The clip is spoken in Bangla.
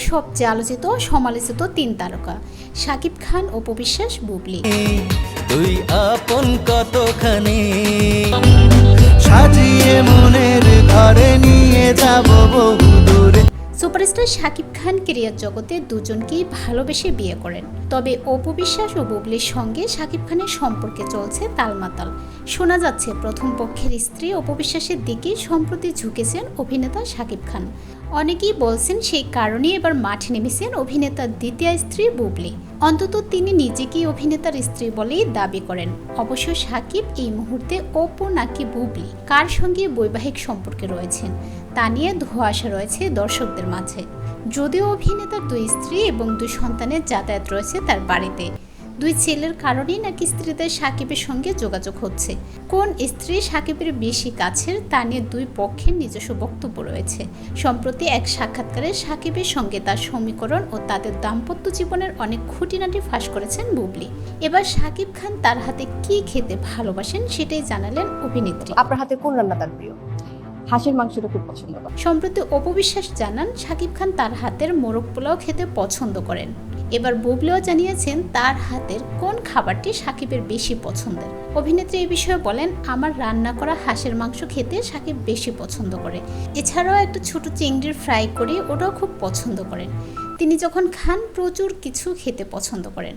সবচেয়ে আলোচিত সমালোচিত তিন তারকা শাকিব খান, অপু বিশ্বাস, বুবলি। তুই আপন কতখানি সাজিয়ে মনের ঘরে নিয়ে যাব বহু দূরে। সুপারস্টার শাকিব খান ক্যারিয়ার জগতে দুজনকেই ভালোবেসে বিয়ে করেন। তবে অপু বিশ্বাস ও বুবলির সঙ্গে শাকিব খানের সম্পর্কে চলছে তালমাতাল। শোনা যাচ্ছে প্রথম পক্ষের স্ত্রী অপু বিশ্বাসের দিকে সম্প্রতি ঝুঁকেছেন অভিনেতা শাকিব খান। অনেকেই বলছেন সেই কারণে এবার মাঠে নেমেছেন অভিনেতার দ্বিতীয় স্ত্রী বুবলি। অন্তত তিনি নিজেকেই অভিনেতার স্ত্রী বলেই দাবি করেন। অবশ্য শাকিব এই মুহূর্তে অপু নাকি বুবলি কার সঙ্গে বৈবাহিক সম্পর্কে রয়েছেন তা নিয়ে ধোঁয়াশা রয়েছে দর্শকদের মাঝে। যদিও অভিনেতার দুই স্ত্রী এবং দুই সন্তানের যাতায়াত রয়েছে তার বাড়িতে। দুই ছেলের কারণেই নাকি স্ত্রীদের সাকিবের সঙ্গে যোগাযোগ হচ্ছে। কোন স্ত্রী সাকিবের বেশি কাছের তা নিয়ে দুই পক্ষের নিজস্ব বক্তব্য রয়েছে। সম্প্রতি এক সাক্ষাৎকারে সাকিবের সঙ্গে তার সমীকরণ ও তাদের দাম্পত্য জীবনের অনেক খুঁটিনাটি ফাঁস করেছেন বুবলি। এবার সাকিব খান তার হাতে কি খেতে ভালোবাসেন সেটাই জানালেন অভিনেত্রী। আপনার হাতে কোন রান্না তার প্রিয়? হাঁসের মাংসটা খুব পছন্দ করে। সম্প্রতি অপু বিশ্বাস জানান সাকিব খান তার হাতের মোরগ পোলাও খেতে পছন্দ করেন। এবার বুবলিও জানিয়েছেন তার হাতের কোন খাবারটি সাকিবের বেশি পছন্দের। অভিনেত্রী এই বিষয়ে বলেন, আমার রান্না করা হাঁসের মাংস খেতে সাকিব বেশি পছন্দ করে। এছাড়াও একটা ছোট চিংড়ির ফ্রাই করে ওটাও খুব পছন্দ করেন। তিনি যখন খান প্রচুর কিছু খেতে পছন্দ করেন।